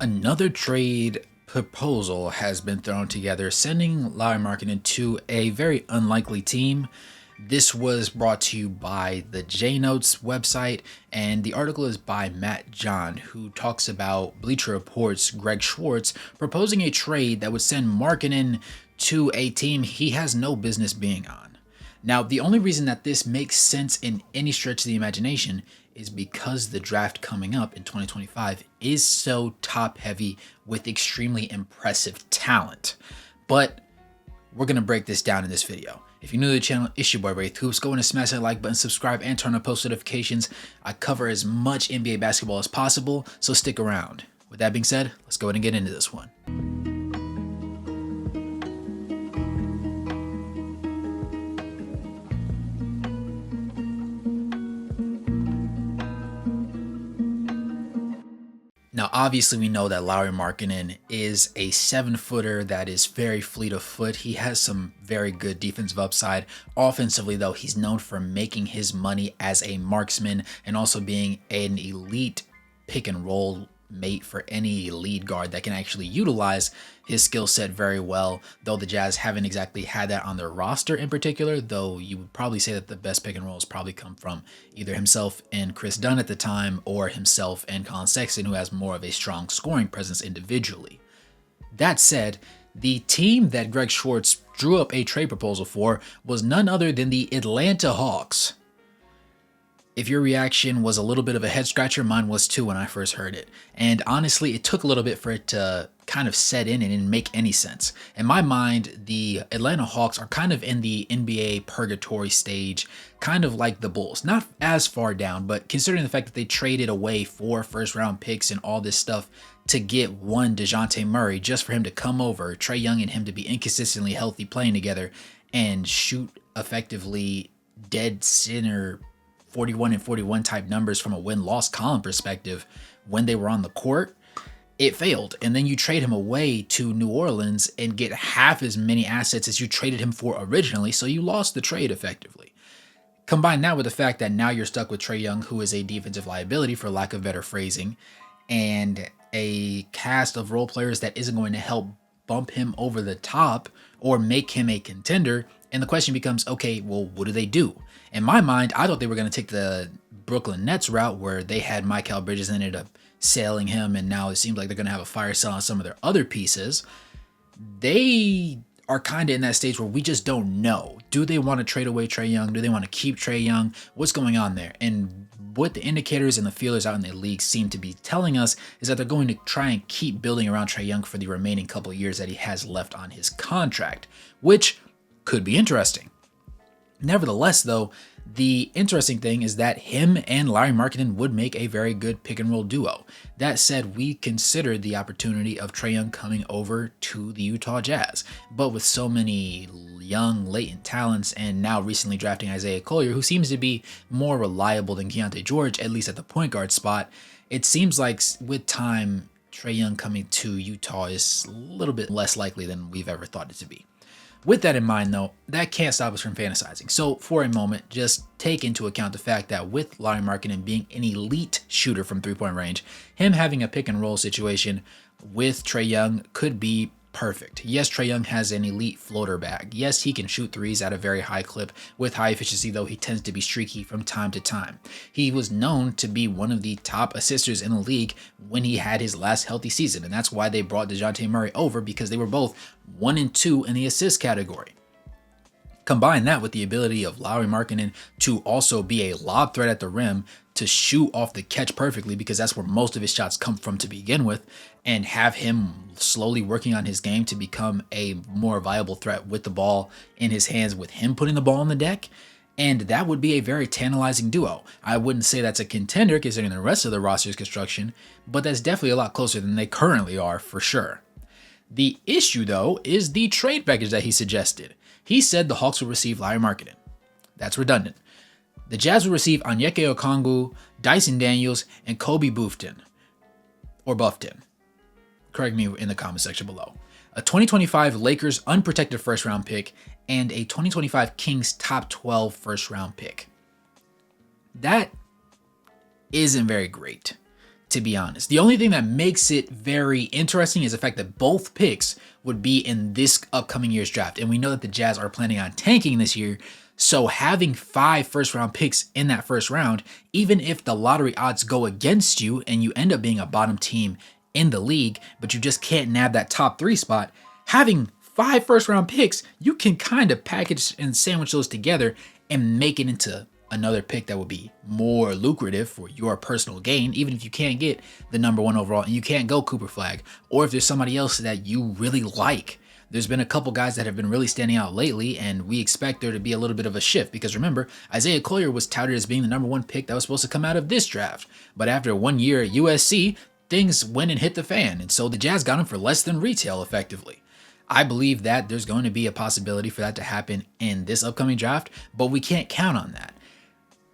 Another trade proposal has been thrown together, sending Lauri Markkanen to a very unlikely team. This was brought to you by the J-Notes website, and the article is by Matt John, who talks about Bleacher Report's Greg Schwartz proposing a trade that would send Markkanen to a team he has no business being on. Now, the only reason that this makes sense in any stretch of the imagination is because the draft coming up in 2025 is so top heavy with extremely impressive talent. But we're going to break this down in this video. If you're new to the channel, it's your boy Wraith Hoops. Go in and smash that like button, subscribe, and turn on post notifications. I cover as much NBA basketball as possible, so stick around. With that being said, let's go ahead and get into this one. Now, obviously, we know that Lauri Markkanen is a 7-footer that is very fleet of foot. He has some very good defensive upside. Offensively, though, he's known for making his money as a marksman and also being an elite pick and roll mate for any lead guard that can actually utilize his skill set very well, though the Jazz haven't exactly had that on their roster in particular, though you would probably say that the best pick and rolls probably come from either himself and Chris Dunn at the time or himself and Colin Sexton, who has more of a strong scoring presence individually. That said, the team that Greg Schwartz drew up a trade proposal for was none other than the Atlanta Hawks. If your reaction was a little bit of a head scratcher, mine was too when I first heard it. And honestly, it took a little bit for it to kind of set in and didn't make any sense. In my mind, the Atlanta Hawks are kind of in the NBA purgatory stage, kind of like the Bulls. Not as far down, but considering the fact that they traded away 4 first-round picks and all this stuff to get one DeJounte Murray just for him to come over, Trae Young and him to be inconsistently healthy playing together and shoot effectively dead center 41 and 41 type numbers from a win-loss column perspective when they were on the court, it failed. And then you trade him away to New Orleans and get half as many assets as you traded him for originally, so you lost the trade effectively. Combine that with the fact that now you're stuck with Trae Young, who is a defensive liability for lack of better phrasing, and a cast of role players that isn't going to help bump him over the top or make him a contender. And the question becomes, okay, well, what do they do? In my mind, I thought they were going to take the Brooklyn Nets route where they had Mikal Bridges and ended up sailing him, and now it seems like they're going to have a fire sale on some of their other pieces. They are kind of in that stage where we just don't know. Do they want to trade away Trae Young? Do they want to keep Trae Young? What's going on there? And what the indicators and the feelers out in the league seem to be telling us is that they're going to try and keep building around Trae Young for the remaining couple of years that he has left on his contract, which could be interesting. Nevertheless, though, the interesting thing is that him and Lauri Markkanen would make a very good pick and roll duo. That said, we considered the opportunity of Trae Young coming over to the Utah Jazz, but with so many young, latent talents, and now recently drafting Isaiah Collier, who seems to be more reliable than Keontae George, at least at the point guard spot, it seems like with time, Trae Young coming to Utah is a little bit less likely than we've ever thought it to be. With that in mind, though, that can't stop us from fantasizing. So for a moment, just take into account the fact that with Lauri Markkanen being an elite shooter from three-point range, him having a pick and roll situation with Trae Young could be perfect. Yes, Trae Young has an elite floater bag. Yes, he can shoot threes at a very high clip with high efficiency, though he tends to be streaky from time to time. He was known to be one of the top assisters in the league when he had his last healthy season, and that's why they brought DeJounte Murray over, because they were both 1 and 2 in the assist category. Combine that with the ability of Lauri Markkanen to also be a lob threat at the rim, to shoot off the catch perfectly, because that's where most of his shots come from to begin with, and have him slowly working on his game to become a more viable threat with the ball in his hands, with him putting the ball on the deck. And that would be a very tantalizing duo. I wouldn't say that's a contender considering the rest of the roster's construction, but that's definitely a lot closer than they currently are for sure. The issue, though, is the trade package that he suggested. He said the Hawks will receive Lauri Markkanen. That's redundant. The Jazz will receive Onyeka Okongwu, Dyson Daniels, and Kobe Buffton. Or Buffton. Correct me in the comment section below. A 2025 Lakers unprotected first-round pick and a 2025 Kings top 12 first-round pick. That isn't very great. to be honest. The only thing that makes it very interesting is the fact that both picks would be in this upcoming year's draft. And we know that the Jazz are planning on tanking this year. So having 5 first-round picks in that first round, even if the lottery odds go against you and you end up being a bottom team in the league, but you just can't nab that top 3 spot, having 5 first-round picks, you can kind of package and sandwich those together and make it into another pick that would be more lucrative for your personal gain, even if you can't get the number 1 overall and you can't go Cooper Flag, or if there's somebody else that you really like. There's been a couple guys that have been really standing out lately, and we expect there to be a little bit of a shift because remember, Isaiah Collier was touted as being the number 1 pick that was supposed to come out of this draft. But after 1 year at USC, things went and hit the fan, and so the Jazz got him for less than retail effectively. I believe that there's going to be a possibility for that to happen in this upcoming draft, but we can't count on that.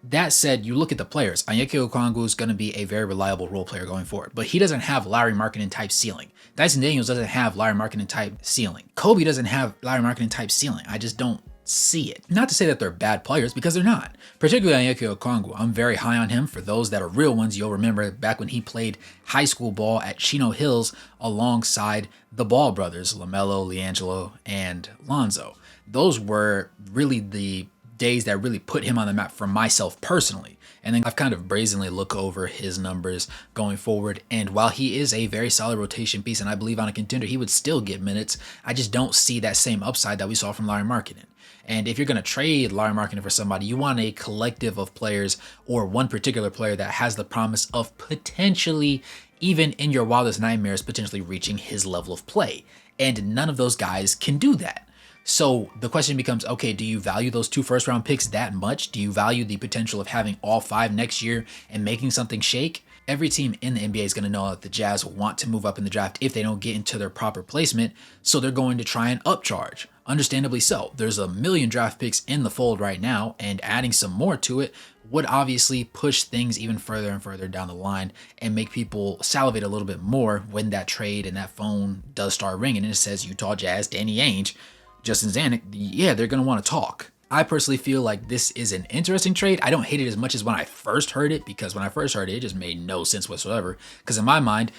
That said, you look at the players. Onyeka Okongwu is going to be a very reliable role player going forward, but he doesn't have Lauri Markkanen type ceiling. Dyson Daniels doesn't have Lauri Markkanen type ceiling. Kobe doesn't have Lauri Markkanen type ceiling. I just don't see it. Not to say that they're bad players, because they're not. Particularly Onyeka Okongwu. I'm very high on him. For those that are real ones, you'll remember back when he played high school ball at Chino Hills alongside the Ball brothers, LaMelo, LiAngelo, and Lonzo. Those were really the days that really put him on the map for myself personally. And then I've kind of brazenly looked over his numbers going forward. And while he is a very solid rotation piece, and I believe on a contender, he would still get minutes, I just don't see that same upside that we saw from Lauri Markkanen. And if you're going to trade Lauri Markkanen for somebody, you want a collective of players or one particular player that has the promise of potentially, even in your wildest nightmares, potentially reaching his level of play. And none of those guys can do that. So the question becomes, okay, do you value those 2 first-round picks that much? Do you value the potential of having all 5 next year and making something shake? Every team in the NBA is going to know that the Jazz want to move up in the draft if they don't get into their proper placement, so they're going to try and upcharge. Understandably so. There's a million draft picks in the fold right now, and adding some more to it would obviously push things even further and further down the line and make people salivate a little bit more when that trade and that phone does start ringing and it says Utah Jazz, Danny Ainge, Justin Zanuck. Yeah, they're going to want to talk. I personally feel like this is an interesting trade. I don't hate it as much as when I first heard it, because when I first heard it, it just made no sense whatsoever. Because in my mind,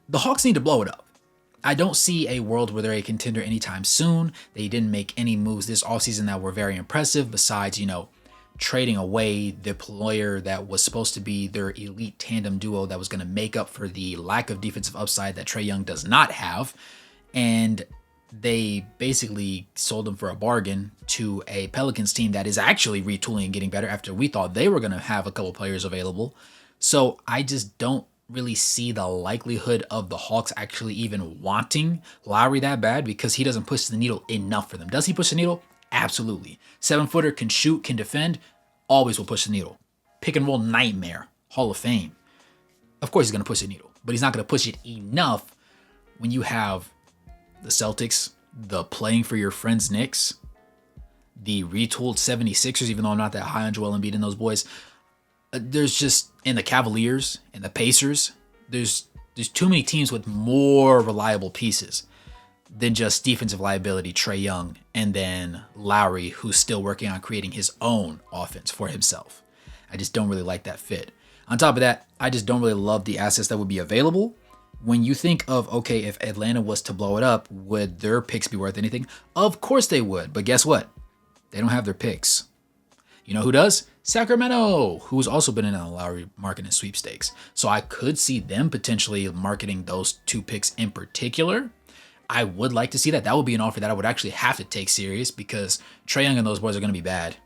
the Hawks need to blow it up. I don't see a world where they're a contender anytime soon. They didn't make any moves this offseason that were very impressive besides, trading away the player that was supposed to be their elite tandem duo that was going to make up for the lack of defensive upside that Trae Young does not have. And they basically sold him for a bargain to a Pelicans team that is actually retooling and getting better after we thought they were going to have a couple players available. So I just don't really see the likelihood of the Hawks actually even wanting Lauri that bad, because he doesn't push the needle enough for them. Does he push the needle? Absolutely. 7-footer, can shoot, can defend, always will push the needle. Pick and roll nightmare, Hall of Fame. Of course he's going to push the needle, but he's not going to push it enough when you have the Celtics, the playing for your friends Knicks, the retooled 76ers, even though I'm not that high on Joel Embiid and those boys. There's just, in the Cavaliers and the Pacers, there's too many teams with more reliable pieces than just defensive liability, Trae Young, and then Lauri, who's still working on creating his own offense for himself. I just don't really like that fit. On top of that, I just don't really love the assets that would be available. When you think of, okay, if Atlanta was to blow it up, would their picks be worth anything? Of course they would, but guess what? They don't have their picks. You know who does? Sacramento, who's also been in a Lauri Markkanen sweepstakes. So I could see them potentially marketing those 2 picks in particular. I would like to see that. That would be an offer that I would actually have to take serious, because Trae Young and those boys are going to be bad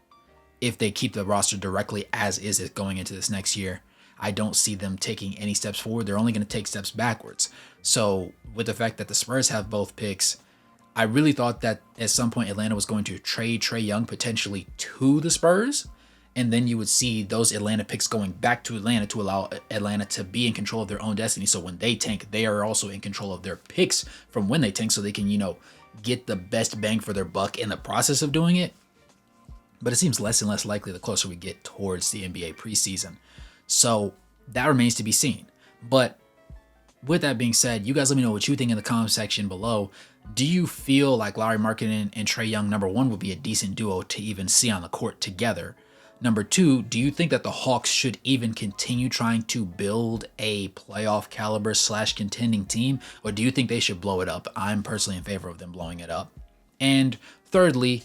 if they keep the roster directly as is going into this next year. I don't see them taking any steps forward. They're only going to take steps backwards. So with the fact that the Spurs have both picks, I really thought that at some point Atlanta was going to trade Trae Young potentially to the Spurs. And then you would see those Atlanta picks going back to Atlanta to allow Atlanta to be in control of their own destiny. So when they tank, they are also in control of their picks from when they tank, so they can, get the best bang for their buck in the process of doing it. But it seems less and less likely the closer we get towards the NBA preseason. So that remains to be seen. But with that being said, you guys let me know what you think in the comment section below. Do you feel like Lauri Markkanen and Trae Young, number 1, would be a decent duo to even see on the court together? Number two, do you think that the Hawks should even continue trying to build a playoff caliber / contending team, or do you think they should blow it up? I'm personally in favor of them blowing it up. And thirdly,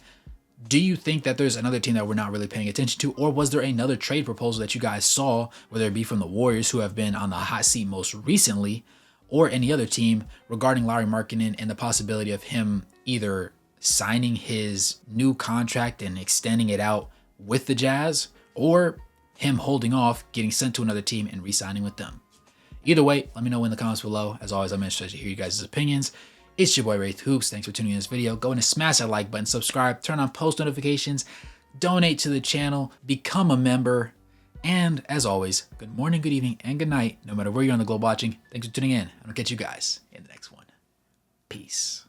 do you think that there's another team that we're not really paying attention to, or was there another trade proposal that you guys saw, whether it be from the Warriors, who have been on the hot seat most recently, or any other team, regarding Lauri Markkanen and the possibility of him either signing his new contract and extending it out with the Jazz, or him holding off, getting sent to another team and re-signing with them? Either way, let me know in the comments below. As always, I'm interested to hear you guys' opinions. It's your boy Wraith Hoops. Thanks for tuning in this video. Go and smash that like button, subscribe, turn on post notifications, donate to the channel, become a member. And as always, good morning, good evening, and good night, no matter where you're on the globe watching. Thanks for tuning in. I'll catch you guys in the next one. Peace.